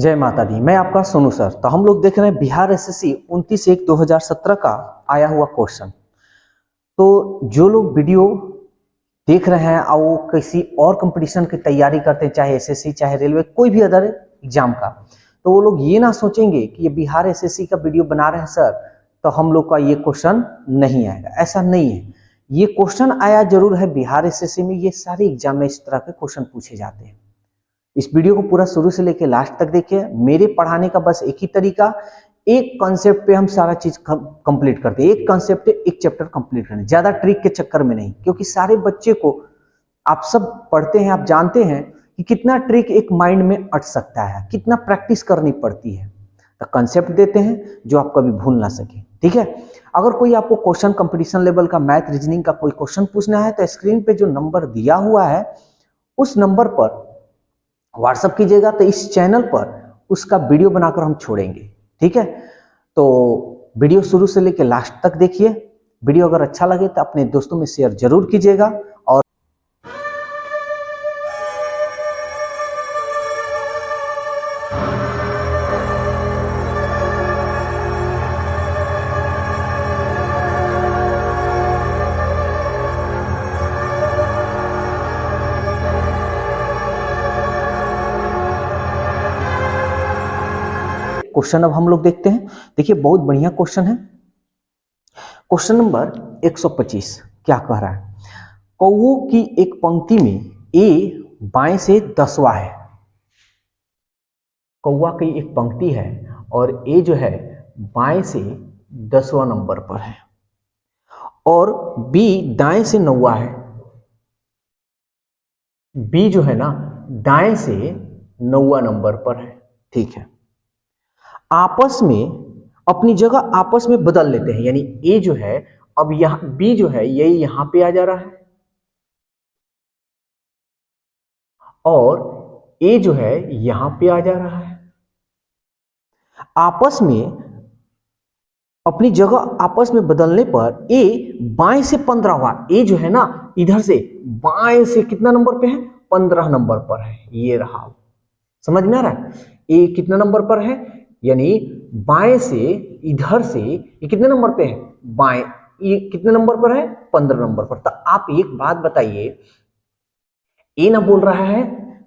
जय माता दी। मैं आपका सोनू सर। तो हम लोग देख रहे हैं बिहार एसएससी 29/1/2017 का आया हुआ क्वेश्चन। तो जो लोग वीडियो देख रहे हैं और वो किसी और कंपटीशन की तैयारी करते हैं, चाहे एसएससी चाहे रेलवे कोई भी अदर एग्जाम का, तो वो लोग ये ना सोचेंगे कि ये बिहार एसएससी का वीडियो बना रहे हैं सर तो हम लोग का ये क्वेश्चन नहीं आएगा। ऐसा नहीं है, ये क्वेश्चन आया जरूर है बिहार एसएससी में। ये सारे एग्जाम में इस तरह के क्वेश्चन पूछे जाते हैं। इस वीडियो को पूरा शुरू से लेकर लास्ट तक देखिए। मेरे पढ़ाने का बस एक ही तरीका, एक कॉन्सेप्ट पे हम सारा चीज कंप्लीट करते हैं। एक कॉन्सेप्ट पे एक चैप्टर कंप्लीट करने, ज्यादा ट्रिक के चक्कर में नहीं, क्योंकि सारे बच्चे को आप सब पढ़ते हैं, आप जानते हैं कि कितना ट्रिक एक माइंड में अट सकता है, कितना प्रैक्टिस करनी पड़ती है। तो कॉन्सेप्ट देते हैं जो आप कभी भूल ना सके, ठीक है। अगर कोई आपको क्वेश्चन कंपटीशन लेवल का मैथ रीजनिंग का कोई क्वेश्चन पूछना है तो स्क्रीन पे जो नंबर दिया हुआ है उस नंबर पर व्हाट्सअप कीजिएगा, तो इस चैनल पर उसका वीडियो बनाकर हम छोड़ेंगे, ठीक है। तो वीडियो शुरू से लेकर लास्ट तक देखिए। वीडियो अगर अच्छा लगे तो अपने दोस्तों में शेयर जरूर कीजिएगा। और क्वेश्चन अब हम लोग देखते हैं। देखिए बहुत बढ़िया क्वेश्चन है। क्वेश्चन नंबर 125 क्या कह रहा है? कौओं की एक पंक्ति में ए बाएं से 10वां है। कौवा की एक पंक्ति है और ए जो है बाएं से 10वां नंबर पर है और बी दाएं से 9वां है। बी जो है ना दाएं से 9वां नंबर पर है, ठीक है। आपस में अपनी जगह आपस में बदल लेते हैं, यानी ए जो है अब यहां, बी जो है ये यहां पे आ जा रहा है और ए जो है यहां पे आ जा रहा है। आपस में अपनी जगह आपस में बदलने पर ए बाएं से 15वां, ए जो है ना इधर से बाएं से कितना नंबर पे है? 15 नंबर पर है। ये रहा, समझ में आ रहा है? ए कितना नंबर पर है, यानी बाएं से इधर से ये कितने नंबर पे है? बाएं, ये कितने नंबर पर है? 15 नंबर पर। तो आप एक बात बताइए, ये ना बोल रहा है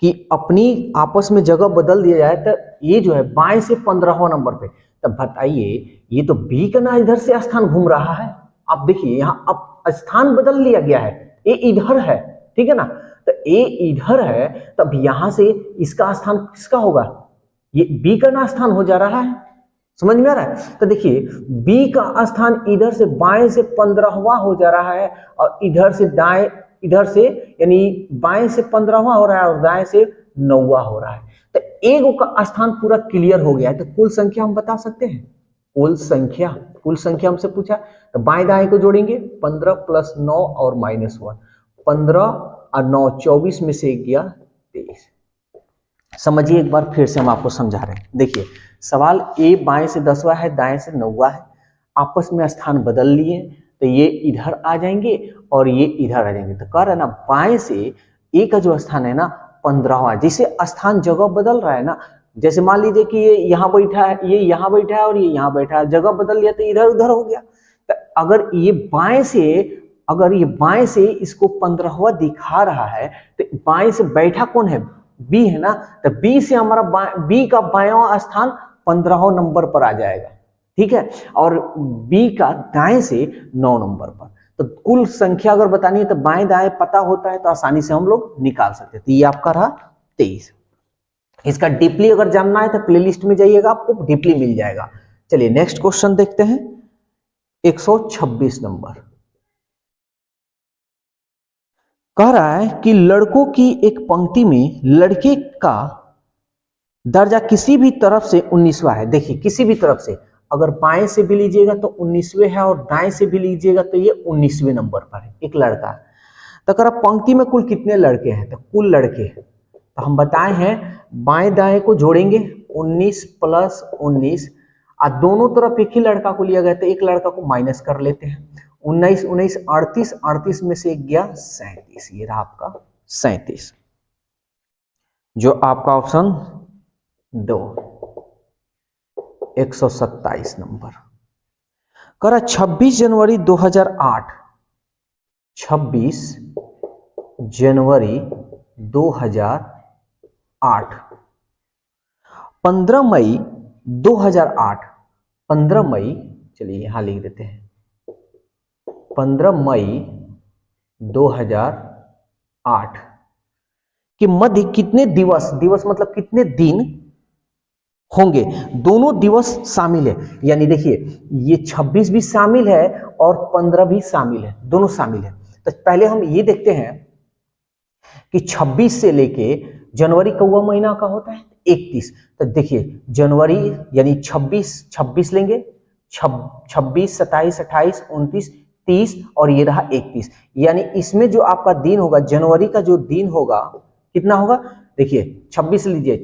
कि अपनी आपस में जगह बदल दिया जाए तो ये जो है बाएं से 15वां नंबर पे, तब बताइए ये तो बी का ना इधर से स्थान घूम रहा है। आप देखिए यहाँ अब स्थान बदल लिया गया है, ए इधर है, ठीक है ना। तो ए इधर है तब यहां से इसका स्थान किसका होगा? ये बी का ना स्थान हो जा रहा है। समझ में आ रहा है? तो देखिए बी का स्थान इधर से बाएं से 15वां हो जा रहा है और इधर से दाएं, इधर से यानी बाएं से 15वां हो रहा है और दाएं से 9वां हो रहा है। तो एक का स्थान पूरा क्लियर हो गया है। तो कुल संख्या हम बता सकते हैं। कुल संख्या हमसे पूछा तो बाएं दाएं को जोड़ेंगे, 15 + 9 और -1, 15 और 9 24 में से 1 गया 23। समझिए एक बार फिर से हम आपको समझा रहे हैं। देखिए सवाल, ए बाएं से 10वां है, दाएं से 9वां है, आपस में स्थान बदल लिए तो ये इधर आ जाएंगे और ये इधर आ जाएंगे। तो कह रहे हैं ना बाएं से ए का जो स्थान है ना 15वां, जिसे स्थान जगह बदल रहा है ना, जैसे मान लीजिए कि ये यहाँ बैठा है, ये यहाँ बैठा है और ये यहाँ बैठा है, जगह बदल लिया तो इधर उधर हो गया। तो अगर ये बाएं से इसको 15वां दिखा रहा है तो बाएं से बैठा कौन है? बी है ना। तो बी से हमारा बी का बायां स्थान 15वां नंबर पर आ जाएगा, ठीक है। और बी का दाएं से 9 नंबर पर। तो कुल संख्या अगर बतानी है तो बाएं दाएं पता होता है तो आसानी से हम लोग निकाल सकते हैं। तो ये आपका रहा 23। इसका डीपली अगर जानना है तो प्लेलिस्ट में जाइएगा, आपको डीपली मिल जाएगा। चलिए नेक्स्ट क्वेश्चन देखते हैं। 126 नंबर कह रहा है कि लड़कों की एक पंक्ति में लड़के का दर्जा किसी भी तरफ से 19वां है। देखिए किसी भी तरफ से, अगर बाएं से भी लीजिएगा तो 19वें है और दाएं से भी लीजिएगा तो ये 19वें नंबर पर है, एक लड़का। तो अगर पंक्ति में कुल कितने लड़के हैं? तो कुल लड़के तो हम बताए हैं बाएं दाएं को जोड़ेंगे, 19 + 19, और दोनों तरफ एक ही लड़का को लिया गया तो एक लड़का को माइनस कर लेते हैं। 19 19 38, 38 में से 1 गया 37। ये रहा आपका 37, जो आपका ऑप्शन 2, 127 नंबर। करा 26 जनवरी 2008, 26 जनवरी 2008, 15 मई 2008, 15 मई, चलिए यहां लिख देते हैं, 15 मई 2008 के मध्य कितने दिवस, दिवस मतलब कितने दिन होंगे? दोनों दिवस शामिल है, यानी देखिए ये 26 भी शामिल है और 15 भी शामिल है, दोनों शामिल है। तो पहले हम ये देखते हैं कि 26 से लेके जनवरी का हुआ महीना का होता है 31। तो देखिए जनवरी यानी 26 लेंगे, 26, 27, 28, 29, 30 और ये रहा 31, यानी इसमें जो आपका दिन होगा, जनवरी का जो दिन होगा कितना होगा? देखिए 26 लीजिए,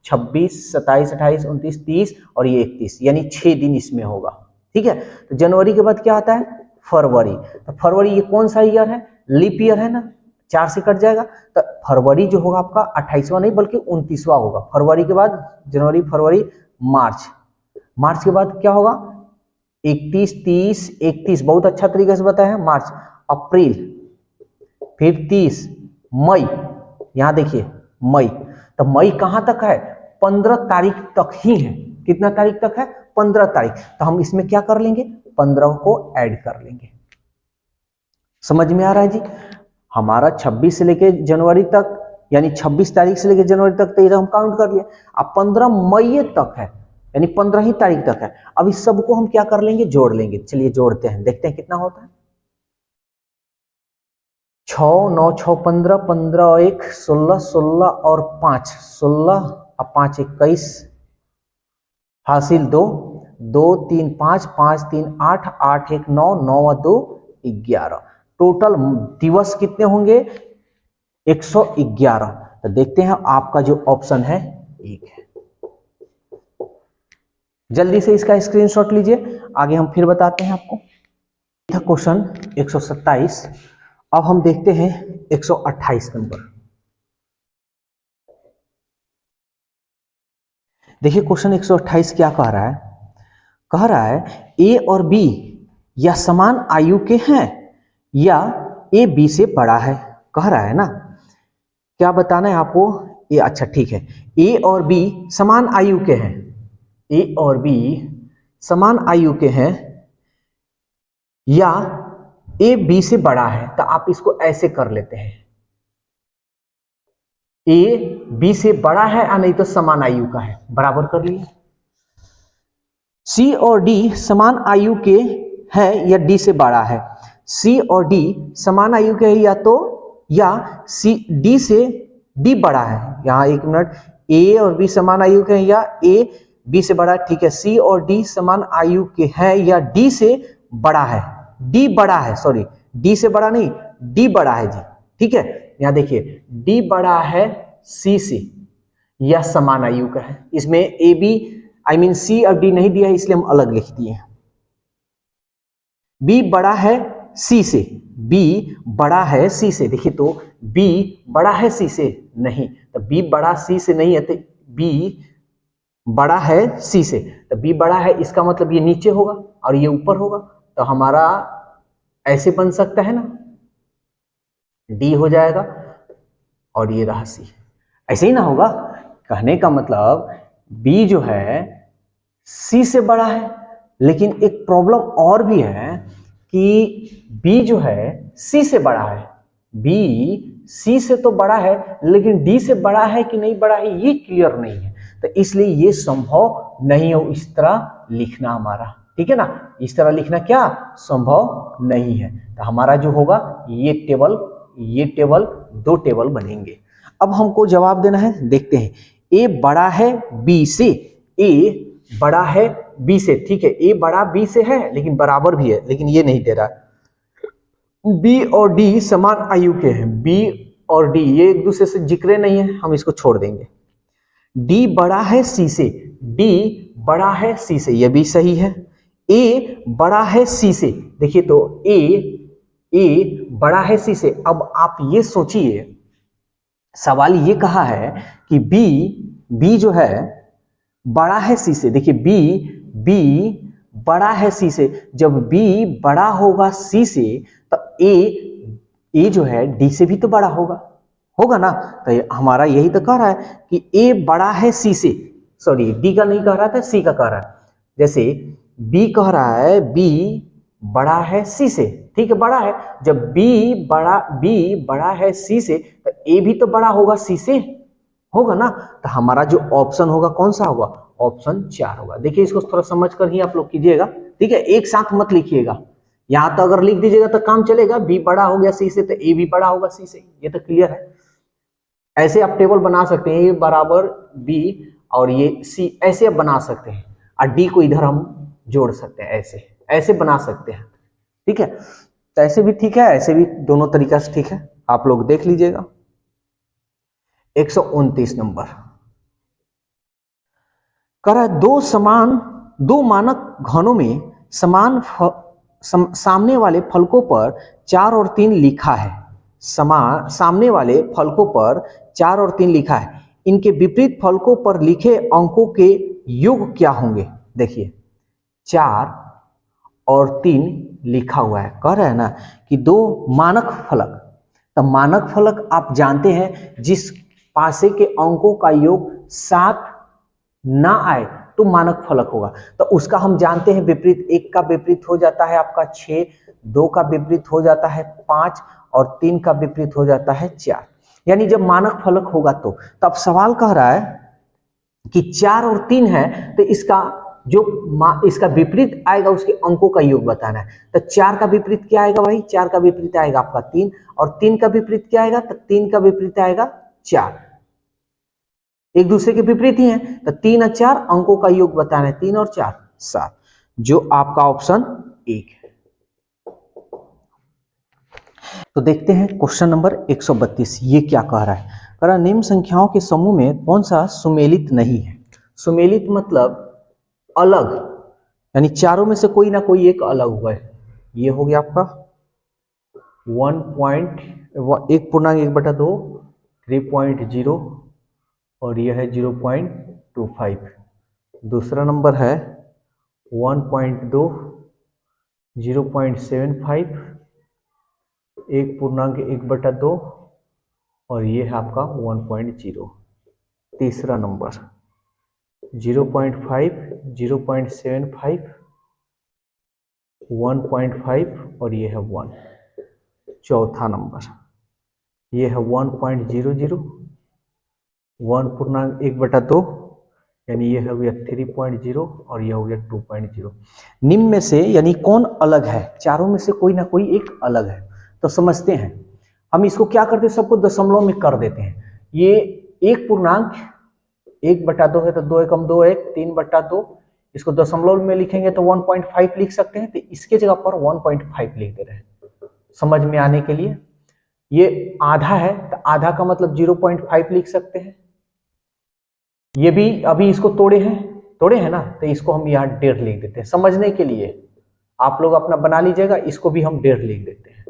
26, 27, 28, 29, 30 और ये 31, यानी 6 दिन इसमें होगा। ठीक है, तो जनवरी के बाद क्या आता है? फरवरी। तो फरवरी ये कौन सा ईयर है? लीप ईयर है ना, 4 से कट जाएगा, तो फरवरी जो होगा आपका 28वां नहीं बल्कि 29वां होगा। फरवरी के बाद जनवरी, फरवरी, मार्च, मार्च के बाद क्या होगा? 31, 30, 31, बहुत अच्छा तरीके से बताया है। मार्च, अप्रैल, फिर 30, मई, यहां देखिए मई, तो मई कहां तक है? 15 तारीख तक ही है। कितना तारीख तक है? 15 तारीख। तो हम इसमें क्या कर लेंगे? 15 को ऐड कर लेंगे। समझ में आ रहा है जी? हमारा 26 से लेके जनवरी तक, यानी 26 तारीख से लेके जनवरी तक, तो ये हम काउंट कर लिए। अब 15 मई तक है, यानी 15 ही तारीख तक है। अब इस सबको हम क्या कर लेंगे? जोड़ लेंगे। चलिए जोड़ते हैं, देखते हैं कितना होता है। 6, 9, 6, 15, 15 और 1, 16, 16 और 5, 16 और 5, 21, हासिल 2, 2, 3, 5, 5, 3, 8, 8, 1, 9, 9 और 2, 11। टोटल दिवस कितने होंगे? 111। तो देखते हैं आपका जो ऑप्शन है एक है। जल्दी से इसका स्क्रीनशॉट लीजिए, आगे हम फिर बताते हैं आपको। था क्वेश्चन 127। अब हम देखते हैं 128 नंबर। देखिए क्वेश्चन 128 क्या कह रहा है? कह रहा है ए और बी या समान आयु के हैं या ए बी से बड़ा है। कह रहा है ना, क्या बताना है आपको? ये अच्छा ठीक है, ए और बी समान आयु के हैं, ए और बी समान आयु के हैं या ए बी से बड़ा है। तो आप इसको ऐसे कर लेते हैं, ए बी से बड़ा है या नहीं तो समान आयु का है, बराबर कर लिए। सी और डी समान आयु के हैं या डी से बड़ा है। सी और डी समान आयु के हैं या सी डी से डी बड़ा है। यहां एक मिनट, ए और बी समान आयु के हैं या ए बी से बड़ा है। ठीक है, सी और डी समान आयु के हैं या डी से बड़ा है। डी बड़ा है, सॉरी डी से बड़ा नहीं, डी बड़ा है जी। ठीक है, यहां देखिए डी बड़ा है सी से या समान आयु का है। इसमें ए बी आई मीन सी और डी नहीं दिया है, इसलिए हम अलग लिख दिए हैं। बी बड़ा है सी से, बी बड़ा है सी से। देखिए तो बी बड़ा है सी से नहीं, तो बी बड़ा सी से नहीं है, तो बी बड़ा है सी से। तो बी बड़ा है इसका मतलब ये नीचे होगा और ये ऊपर होगा। तो हमारा ऐसे बन सकता है ना, डी हो जाएगा और ये रहा सी। ऐसे ही ना होगा? कहने का मतलब बी जो है सी से बड़ा है, लेकिन एक प्रॉब्लम और भी है कि बी जो है सी से बड़ा है। बी सी से तो बड़ा है, लेकिन डी से बड़ा है कि नहीं बड़ा है ये क्लियर नहीं है। तो इसलिए ये संभव नहीं हो इस तरह लिखना हमारा। ठीक है ना, इस तरह लिखना क्या संभव नहीं है। तो हमारा जो होगा ये टेबल दो टेबल बनेंगे। अब हमको जवाब देना है, देखते हैं। ए बड़ा है बी से, ए बड़ा है बी से। ठीक है, ए बड़ा बी से है लेकिन बराबर भी है, लेकिन ये नहीं दे रहा। बी और डी समान आयु के हैं, बी और डी ये एक दूसरे से जिक्र नहीं है, हम इसको छोड़ देंगे। डी बड़ा है सी से, डी बड़ा है सी से, यह भी सही है। ए बड़ा है सी से, देखिए तो ए बड़ा है सी से। अब आप ये सोचिए, सवाल ये कहा है कि बी जो है बड़ा है सी से, देखिए बी बड़ा है सी से, जब बी बड़ा होगा सी से तो ए जो है डी से भी तो बड़ा होगा, होगा ना। तो हमारा यही तो कह रहा है कि ए बड़ा है सी से, सॉरी डी का नहीं कह रहा था, सी का कह रहा है। जैसे बी कह रहा है बी बड़ा है सी से, ठीक है, बड़ा है, जब बी बड़ा है सी से तो ए भी तो बड़ा होगा सी से, होगा ना। तो हमारा जो ऑप्शन होगा कौन सा होगा, ऑप्शन 4 होगा। देखिए इसको थोड़ा समझ कर ही आप लोग कीजिएगा, ठीक है, एक साथ मत लिखिएगा। यहां तो अगर लिख दीजिएगा तो काम चलेगा, बी बड़ा हो गया सी से तो ए भी बड़ा होगा सी से, ये तो क्लियर है। ऐसे आप टेबल बना सकते हैं, ए बराबर बी और ये सी, ऐसे आप बना सकते हैं, और डी को इधर हम जोड़ सकते हैं, ऐसे ऐसे बना सकते हैं, ठीक है। तो ऐसे भी ठीक है, ऐसे भी, दोनों तरीका से ठीक है, आप लोग देख लीजिएगा। 129 नंबर कह रहा है दो मानक घनों में सामने वाले फलकों पर 4 और 3 लिखा है, सामने वाले फलकों पर 4 और 3 लिखा है, इनके विपरीत फलकों पर लिखे अंकों के योग क्या होंगे। देखिए 4 और 3 लिखा हुआ है, कह रहा है ना कि दो मानक फलक, तो मानक फलक आप जानते हैं जिस पासे के अंकों का योग 7 ना आए तो मानक फलक होगा। तो उसका हम जानते हैं विपरीत, एक का विपरीत हो जाता है आपका 6, 2 का विपरीत हो जाता है 5 और 3 का विपरीत हो जाता है 4। यानी जब मानक फलक होगा तो तब सवाल कह रहा है कि 4 और 3 है तो इसका विपरीत आएगा, उसके अंकों का योग बताना है। तो 4 का विपरीत क्या आएगा भाई, 4 का विपरीत आएगा आपका 3, और 3 का विपरीत क्या आएगा, तो 3 का विपरीत आएगा 4, एक दूसरे के विपरीत ही हैं। तो 3 और 4 अंकों का योग बताना है, 3 और 4 7, जो आपका ऑप्शन 1 है। तो देखते हैं क्वेश्चन नंबर 132, ये क्या कह रहा है, कह रहा है निम्न संख्याओं के समूह में कौन सा सुमेलित नहीं है। सुमेलित मतलब अलग, यानी चारों में से कोई ना कोई एक अलग हुआ है। ये हो गया आपका 1.1/2 3.0 और यह है 0.25। दूसरा नंबर है 1.2 0.75 1.1/2 और ये है आपका 1.0। तीसरा नंबर 0.5 0.75 1.5 और ये है 1। चौथा नंबर ये है 1.00 1.1/2 यानी ये हो गया 3.0 और ये हो गया 2.0। निम्न में से यानी कौन अलग है, चारों में से कोई ना कोई एक अलग है। तो समझते हैं, हम इसको क्या करते हैं, सबको दशमलव में कर देते हैं। ये 1.1/2 है तो 2 एकम 2 1 3/2, इसको दशमलव में लिखेंगे तो 1.5 लिख सकते हैं, तो इसके जगह पर 1.5 लिख दे रहे हैं समझ में आने के लिए। ये आधा है तो आधा का मतलब 0.5 लिख सकते हैं। ये भी अभी इसको तोड़े हैं ना, तो इसको हम यहाँ 1.5 लिख देते हैं समझने के लिए। आप लोग अपना बना लीजिएगा, इसको भी हम 1.5 लिख देते हैं।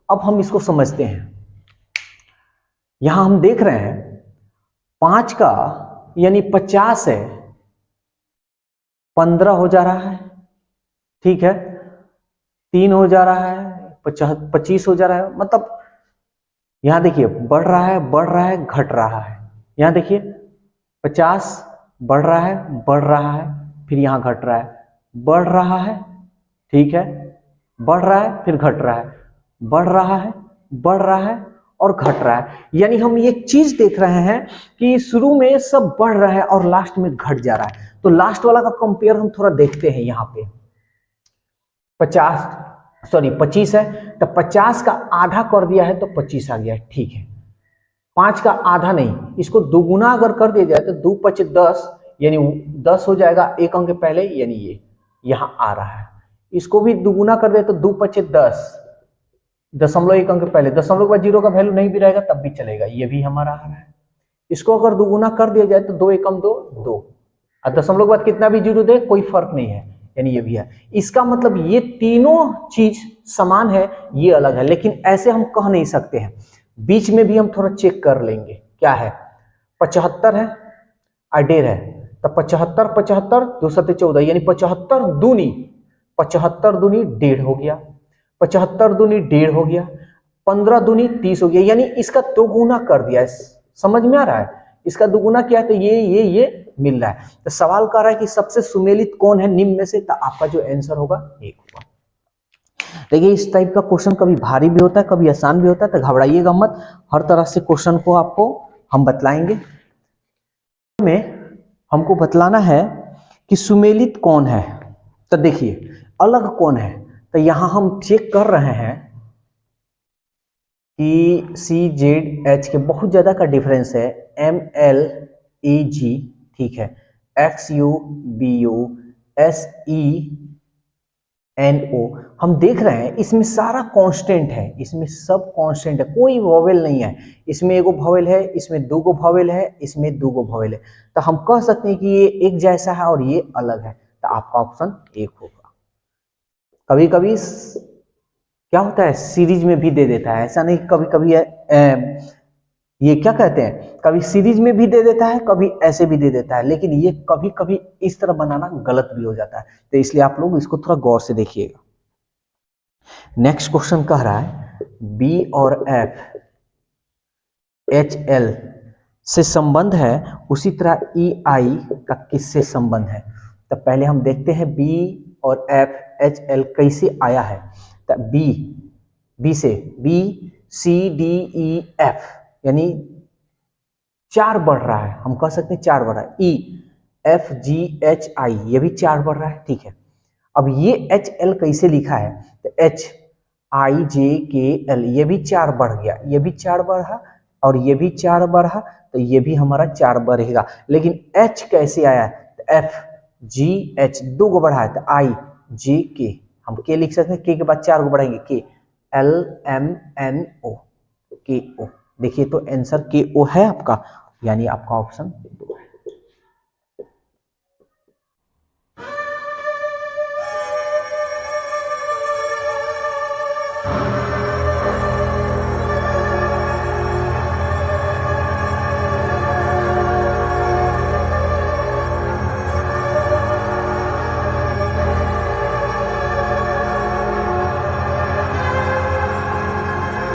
अब हम इसको समझते हैं। यहां हम देख रहे हैं 5 का यानी 50 है, 15 हो जा रहा है, ठीक है, 3 हो जा रहा है, 25 हो जा रहा है। मतलब यहां देखिए बढ़ रहा है घट रहा है। यहां देखिए 50 बढ़ रहा है फिर यहां घट रहा है, बढ़ रहा है, ठीक है, बढ़ रहा है फिर घट रहा है, बढ़ रहा है और घट रहा है। यानी हम एक चीज देख रहे हैं कि शुरू में सब बढ़ रहा है और लास्ट में घट जा रहा है। तो लास्ट वाला का कंपेयर हम थोड़ा देखते हैं। यहाँ पे 25 है तो 50 का आधा कर दिया है तो 25 आ गया है, ठीक है। 5 का आधा नहीं, इसको दोगुना अगर कर दिया जाए तो 2 5 10 यानी 10 हो जाएगा, एक अंक पहले, यानी ये यहां आ रहा है। इसको भी दोगुना कर दे तो 2 5 10 दशमलव एक अंक पहले, दशमलव के बाद 0 का वैल्यू नहीं भी रहेगा तब भी चलेगा, ये भी हमारा आ रहा है। इसको अगर दोगुना कर दिया जाए तो 2 एकम 2 2 और दशमलव के बाद कितना भी 0 दे कोई फर्क नहीं है, यानी ये भी है। इसका मतलब ये तीनों चीज समान है, ये अलग है। लेकिन ऐसे हम कह नहीं सकते हैं, बीच में भी हम थोड़ा चेक कर लेंगे। क्या है, 75 है और 1.5 है, तो 75 75 2 7 14 यानी 75 दूनी 1.5 हो गया, 75 दूनी 1.5 हो गया, 15 दूनी 30 हो गया, यानी इसका 2 गुना कर दिया है। समझ में आ रहा है? इसका दुगुना क्या है, तो ये मिल रहा है। तो सवाल कर रहा है कि सबसे सुमेलित कौन है निम्न में से, तो आपका जो आंसर होगा 1 होगा। देखिए इस टाइप का क्वेश्चन कभी भारी भी होता है, कभी आसान भी होता है, तो घबराइएगा मत, हर तरह से क्वेश्चन को आपको हम बतलाएंगे। में हमको बतलाना है कि सुमेलित कौन है, तो देखिए अलग कौन है, तो यहां हम चेक कर रहे हैं कि CZH के बहुत ज्यादा का डिफरेंस है, MLAG, ठीक है, XUBUSENO, हम देख रहे हैं इसमें सारा कांस्टेंट है, इसमें सब कांस्टेंट है, कोई वॉवेल नहीं है, इसमें एगो वॉवेल है, इसमें दो गो वॉवेल है, इसमें दो गो वॉवेल है, तो हम कह सकते हैं कि ये एक जैसा है और ये अलग है, तो आपका ऑप्शन 1 होगा। कभी कभी क्या होता है सीरीज में भी दे देता है, ऐसा नहीं, कभी कभी ये क्या कहते हैं, कभी सीरीज में भी दे देता है, कभी ऐसे भी दे देता है, लेकिन ये कभी कभी इस तरह बनाना गलत भी हो जाता है, तो इसलिए आप लोग इसको थोड़ा गौर से देखिएगा। नेक्स्ट क्वेश्चन कह रहा है B और F HL से संबंध है, उसी तरह EI का किससे संबंध है, तो पहले हम देखते हैं B और F HL कैसे आया है। तो B से B C D E F यानी 4 बढ़ रहा है, हम कह सकते हैं 4 बढ़ रहा है, E F G H I ये भी 4 बढ़ रहा है, ठीक है। अब ये HL कैसे लिखा है, तो HIJKL ये भी 4 बढ़ गया, ये भी 4 बढ़ा और ये भी 4 बढ़ा, तो ये भी हमारा 4 बढ़ेगा, लेकिन H कैसे आया है, तो FGH 2 को बढ़ा है, तो IJK हम K लिख सकते हैं, K के बाद 4 को बढ़ाएंगे, KLMNO KO, देखिए तो आंसर KO है आपका, यानी आपका ऑप्शन